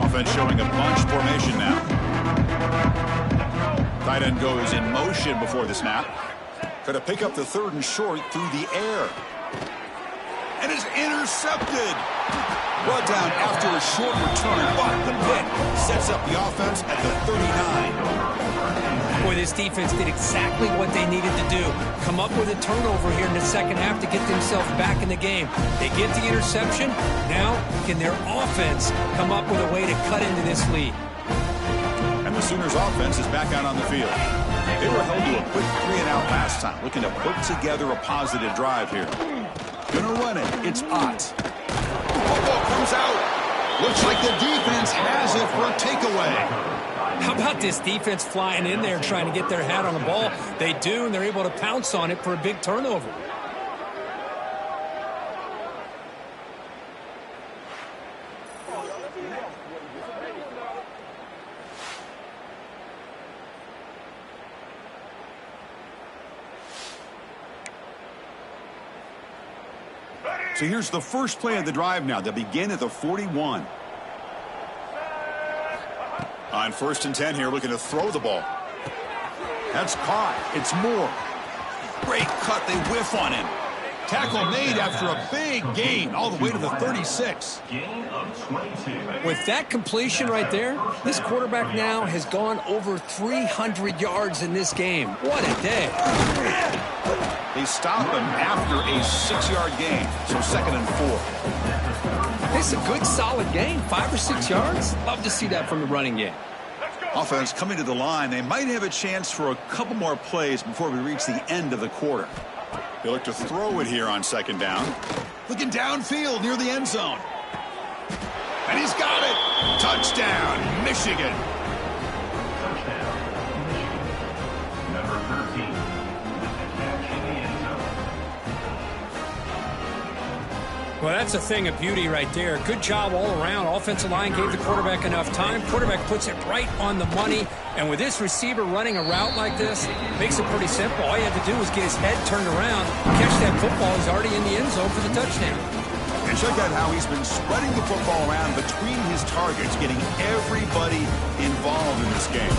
Offense showing a bunch formation now. Tight end goes in motion before the snap. Going to pick up the third and short through the air. And is intercepted. Brought down after a short return, but the pick sets up the offense at the 39. Boy, this defense did exactly what they needed to do. Come up with a turnover here in the second half to get themselves back in the game. They get the interception. Now, can their offense come up with a way to cut into this lead? And the Sooners offense is back out on the field. They were held to a quick 3 and out last time, looking to put together a positive drive here. Gonna run it. It's Ott. Football comes out. Looks like the defense has it for a takeaway. How about this defense flying in there trying to get their hat on the ball? They do, and they're able to pounce on it for a big turnover. So here's the first play of the drive now. They'll begin at the 41. On 1st and 10 here, looking to throw the ball. That's caught. It's Moore. Great cut. They whiff on him. Tackle made after a big gain all the way to the 36. With that completion right there, this quarterback now has gone over 300 yards in this game. What a day. They stop him after a 6-yard gain, so 2nd and 4. It's a good, solid game, 5 or 6 yards. Love to see that from the running game. Offense coming to the line. They might have a chance for a couple more plays before we reach the end of the quarter. They look to throw it here on 2nd down. Looking downfield near the end zone. And he's got it. Touchdown, Michigan. Number 13. Well, that's a thing of beauty right there. Good job all around. Offensive line gave the quarterback enough time. Quarterback puts it right on the money. And with this receiver running a route like this, makes it pretty simple. All you have to do is get his head turned around, catch that football. He's already in the end zone for the touchdown. And check out how he's been spreading the football around between his targets, getting everybody involved in this game.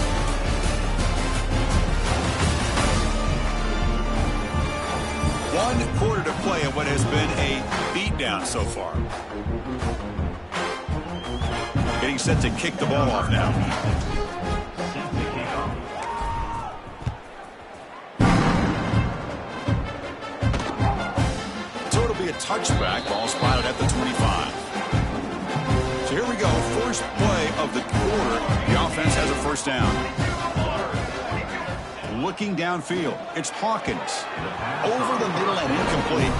One quarter to play in what has been a beatdown so far. Getting set to kick the ball off now. So it'll be a touchback. Ball spotted at the 25. So here we go. First play of the quarter. The offense has a first down. Looking downfield, it's Hawkins. Over the middle and incomplete.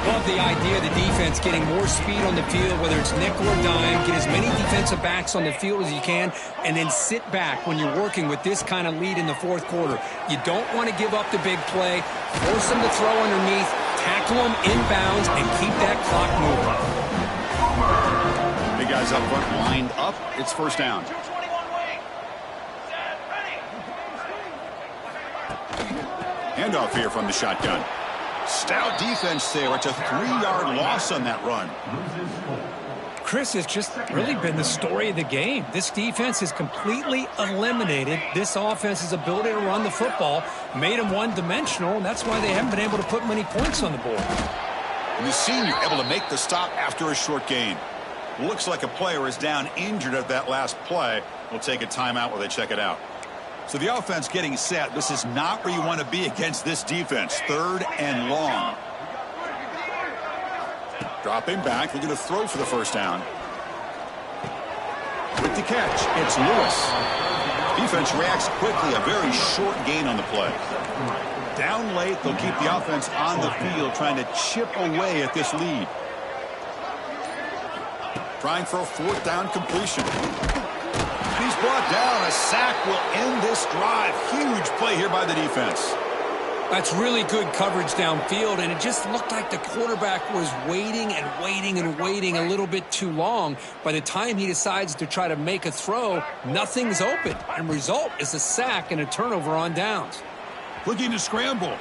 Love the idea of the defense getting more speed on the field, whether it's nickel or dime. Get as many defensive backs on the field as you can, and then sit back when you're working with this kind of lead in the fourth quarter. You don't want to give up the big play. Force them to throw underneath, tackle them inbounds, and keep that clock moving. Big guys up front lined up. It's first down. Handoff here from the shotgun. Stout defense there. It's a 3-yard loss on that run. Chris, has just really been the story of the game. This defense has completely eliminated this offense's ability to run the football, made them one-dimensional, and that's why they haven't been able to put many points on the board. And the senior able to make the stop after a short gain. Looks like a player is down injured at that last play. We'll take a timeout while they check it out. So the offense getting set. This is not where you want to be against this defense. 3rd and long. Dropping back, looking to throw for the first down. With the catch, it's Lewis. Defense reacts quickly, a very short gain on the play. Down late, they'll keep the offense on the field, trying to chip away at this lead. Trying for a 4th down completion. He's brought down. A sack will end this drive. Huge play here by the defense. That's really good coverage downfield, and it just looked like the quarterback was waiting and waiting and waiting a little bit too long. By the time he decides to try to make a throw, nothing's open. And result is a sack and a turnover on downs. Looking to scramble.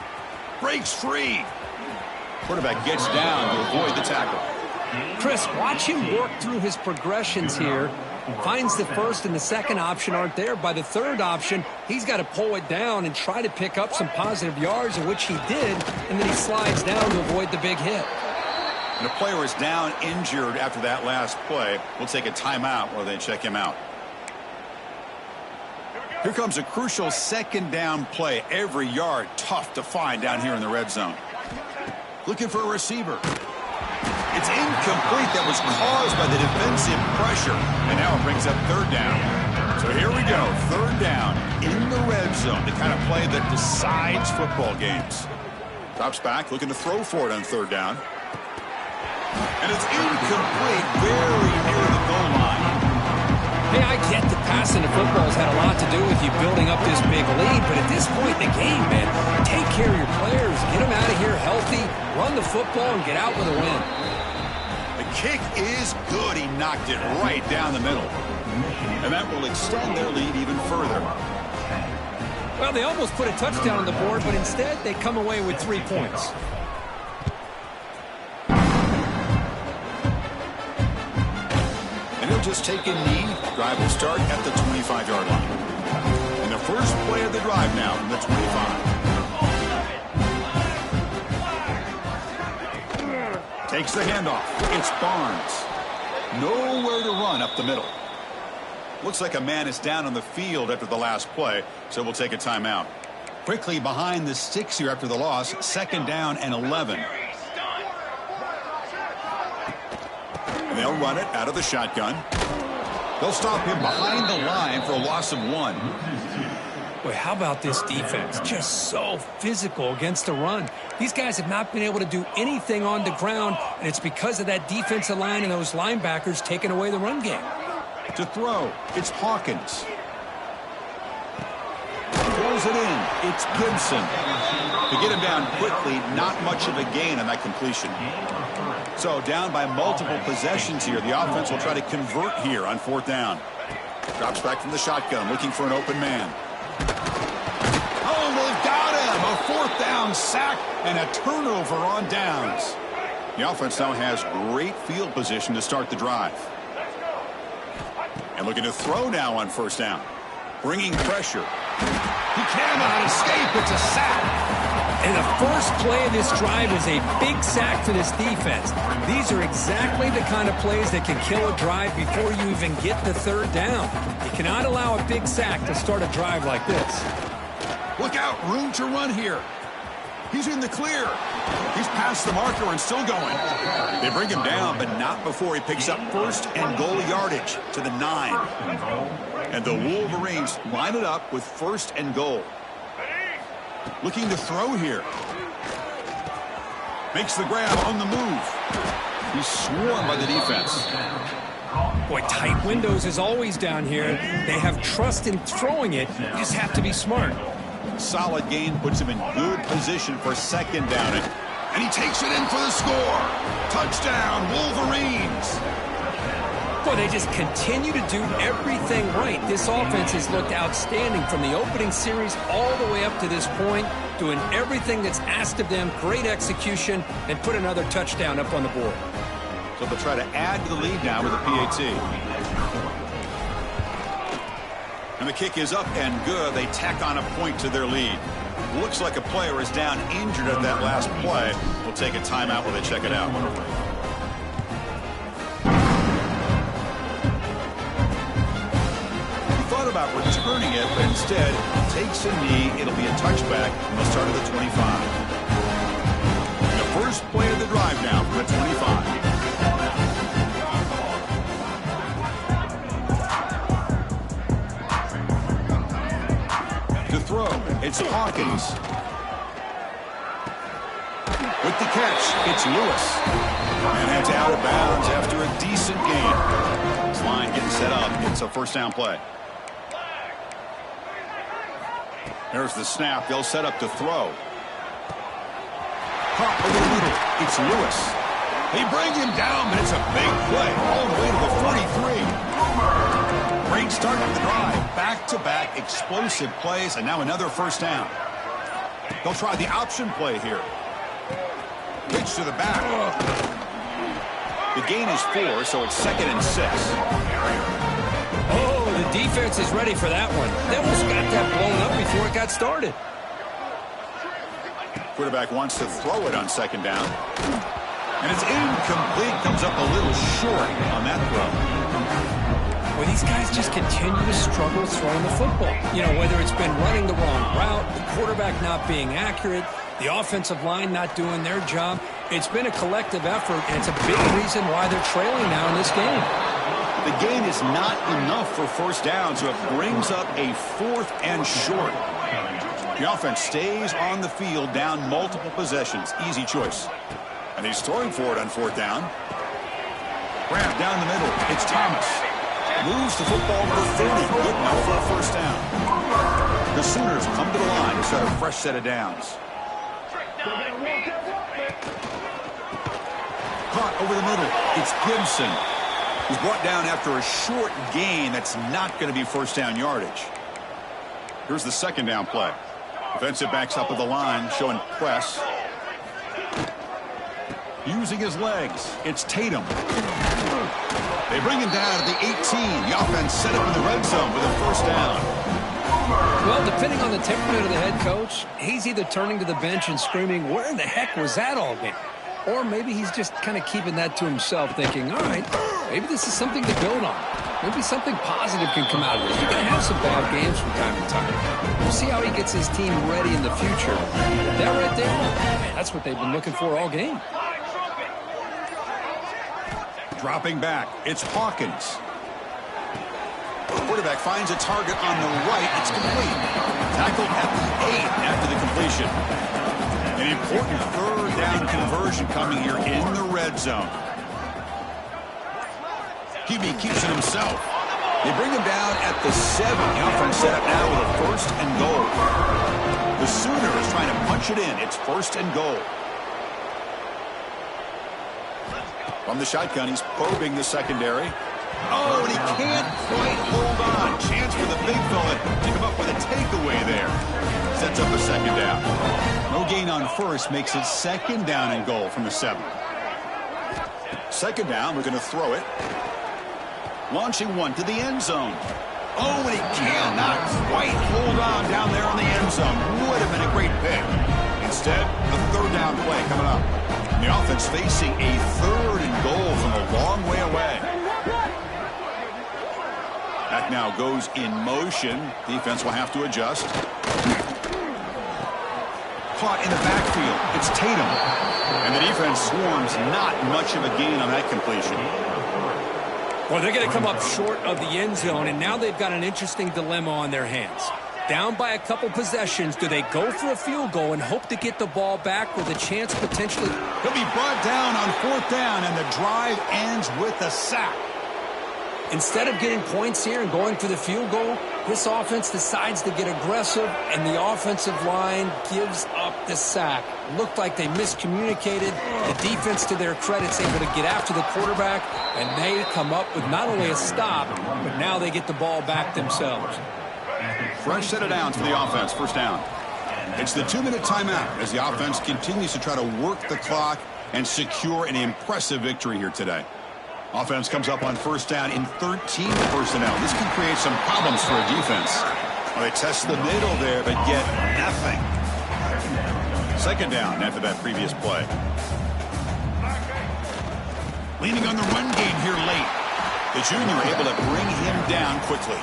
Breaks free. Quarterback gets down to avoid the tackle. Chris, watch him work through his progressions here. Finds the first and the second option aren't there. By the third option, he's got to pull it down and try to pick up some positive yards, in which he did, and then he slides down to avoid the big hit. And the player is down injured after that last play. We'll take a timeout while they check him out. Here comes a crucial 2nd down play. Every yard tough to find down here in the red zone. Looking for a receiver. It's incomplete. That was caused by the defensive pressure. And now it brings up 3rd down. So here we go. 3rd down in the red zone. The kind of play that decides football games. Drops back, looking to throw for it on 3rd down. And it's incomplete, very near the goal line. Hey, I get that passing the football has had a lot to do with you building up this big lead, but at this point in the game, man, take care of your players. Get them out of here healthy, run the football, and get out with a win. The kick is good. He knocked it right down the middle. And that will extend their lead even further. Well, they almost put a touchdown on the board, but instead they come away with 3 points. And he'll just take a knee. Drive will start at the 25-yard line. And the first play of the drive now from the 25. Takes the handoff. It's Barnes. Nowhere to run up the middle. Looks like a man is down on the field after the last play, so we'll take a timeout. Quickly behind the sticks here after the loss. 2nd down and 11. And they'll run it out of the shotgun. They'll stop him behind the line for a loss of 1. Boy, how about this defense? Just so physical against the run. These guys have not been able to do anything on the ground, and it's because of that defensive line and those linebackers taking away the run game. To throw, it's Hawkins. Throws it in. It's Gibson. To get him down quickly, not much of a gain on that completion. So down by multiple possessions here. The offense will try to convert here on 4th down. Drops back from the shotgun, looking for an open man. Oh, they've got him! A 4th down sack and a turnover on downs. The offense now has great field position to start the drive. And looking to throw now on 1st down. Bringing pressure. He cannot escape. It's a sack. And the first play of this drive is a big sack for this defense. These are exactly the kind of plays that can kill a drive before you even get the 3rd down. You cannot allow a big sack to start a drive like this. Look out, room to run here. He's in the clear. He's past the marker and still going. They bring him down, but not before he picks up 1st and goal yardage to the 9. And the Wolverines line it up with 1st and goal. Looking to throw here. Makes the grab on the move. He's swarmed by the defense. Boy, tight windows is always down here. They have trust in throwing it. You just have to be smart. Solid gain puts him in good position for 2nd down. And he takes it in for the score. Touchdown, Wolverines. Boy, they just continue to do everything right. This offense has looked outstanding from the opening series all the way up to this point, doing everything that's asked of them, great execution, and put another touchdown up on the board. So they'll try to add to the lead now with a PAT. And the kick is up and good. They tack on a point to their lead. Looks like a player is down injured at that last play. We'll take a timeout while they check it out. About returning it, but instead takes a knee. It'll be a touchback from the start of the 25. The first play of the drive now from the 25. To throw, it's Hawkins. With the catch, it's Lewis. And it's out of bounds after a decent gain. This line getting set up. It's a 1st down play. There's the snap. They'll set up to throw. Caught over the middle. It's Lewis. They bring him down, but it's a big play all the way to the 43. Great start to the drive. Back-to-back explosive plays, and now another 1st down. They'll try the option play here. Pitch to the back. The gain is 4, so it's 2nd and 6. Oh, the defense is ready for that one. They almost got that blown up before it got started. Quarterback wants to throw it on 2nd down. And it's incomplete. Comes up a little short on that throw. Well, these guys just continue to struggle throwing the football. You know, whether it's been running the wrong route, the quarterback not being accurate, the offensive line not doing their job. It's been a collective effort, and it's a big reason why they're trailing now in this game. The gain is not enough for 1st down, so it brings up a 4th and short. The offense stays on the field down multiple possessions. Easy choice. And he's throwing for it on 4th down. Grab down the middle. It's Thomas. Moves the football to the 30. Good enough for a 1st down. The Sooners come to the line to start a fresh set of downs. Caught over the middle. It's Gibson. He's brought down after a short gain that's not going to be 1st down yardage. Here's the 2nd down play. Defensive backs up at the line, showing press. Using his legs, it's Tatum. They bring him down at the 18. The offense set up in the red zone with a 1st down. Well, depending on the temperament of the head coach, he's either turning to the bench and screaming, "Where in the heck was that all game?" Or maybe he's just kind of keeping that to himself, thinking, all right, maybe this is something to build on. Maybe something positive can come out of this. You're going to have some bad games from time to time. We'll see how he gets his team ready in the future. That right there, man, that's what they've been looking for all game. Dropping back, it's Hawkins. The quarterback finds a target on the right. It's complete. Tackled at the 8 after the completion. An important 3rd down conversion coming here in the red zone. QB keeps it himself. They bring him down at the 7. The offense set up now with a 1st and goal. The Sooners trying to punch punch it in. It's 1st and goal. From the shotgun, he's probing the secondary. Oh, and he can't quite hold on. Chance for the big fella to come up with a takeaway there. Sets up a 2nd down. No gain on 1st makes it 2nd down and goal from the 7. 2nd down, we're going to throw it. Launching one to the end zone. Oh, and he cannot quite hold on down there on the end zone. Would have been a great pick. Instead, a 3rd down play coming up. And the offense facing a 3rd and goal from a long way away. That now goes in motion. Defense will have to adjust. Caught in the backfield. It's Tatum. And the defense swarms. Not much of a gain on that completion. Well, they're going to come up short of the end zone, and now they've got an interesting dilemma on their hands. Down by a couple possessions, do they go for a field goal and hope to get the ball back with a chance potentially? He'll be brought down on 4th down, and the drive ends with a sack. Instead of getting points here and going for the field goal, this offense decides to get aggressive, and the offensive line gives up the sack. Looked like they miscommunicated. The defense, to their credit, is able to get after the quarterback, and they come up with not only a stop, but now they get the ball back themselves. Fresh set of downs for the offense. 1st down. It's the 2-minute timeout as the offense continues to try to work the clock and secure an impressive victory here today. Offense comes up on 1st down in 13 personnel. This can create some problems for a defense. Well, they test the middle there, but get nothing. 2nd down after that previous play. Leaning on the run game here late. The junior able to bring him down quickly.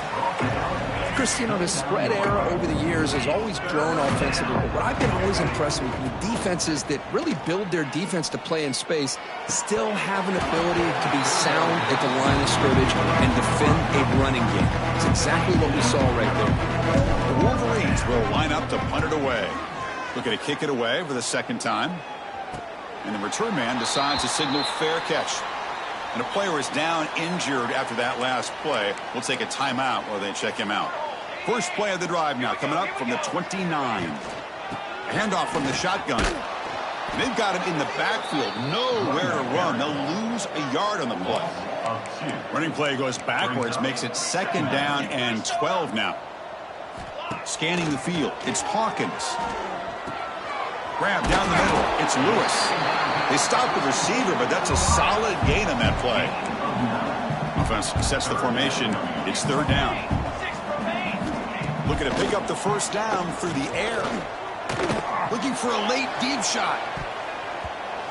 Chris, you know, the spread era over the years has always grown offensively, but what I've been always impressed with defenses that really build their defense to play in space still have an ability to be sound at the line of scrimmage and defend a running game. It's exactly what we saw right there. The Wolverines will line up to punt it away. Looking to kick it away for the 2nd time. And the return man decides to signal fair catch. And a player is down injured after that last play. We'll take a timeout while they check him out. First play of the drive now coming up from the 29. A handoff from the shotgun. They've got him in the backfield. Nowhere to run. They'll lose a yard on the play. Running play goes backwards. Makes it 2nd down and 12 now. Scanning the field. It's Hawkins. Grab down the middle. It's Lewis. They stop the receiver, but that's a solid gain on that play. Offense sets the formation. It's 3rd down. Looking to pick up the 1st down through the air. Looking for a late deep shot.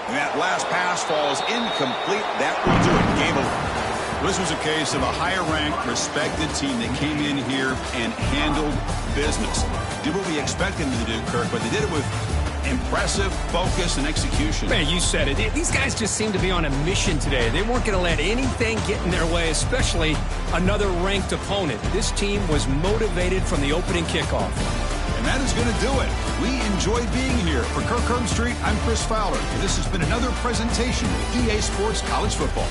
And that last pass falls incomplete. That will do it. Game over. This was a case of a higher-ranked, respected team that came in here and handled business. Did what we expected them to do, Kirk, but they did it with impressive focus and execution. Man, you said it. These guys just seem to be on a mission today. They weren't going to let anything get in their way, especially another ranked opponent. This team was motivated from the opening kickoff. And that is going to do it. We enjoyed being here. For Kirk Herbstreit, I'm Chris Fowler. And this has been another presentation of EA Sports College Football.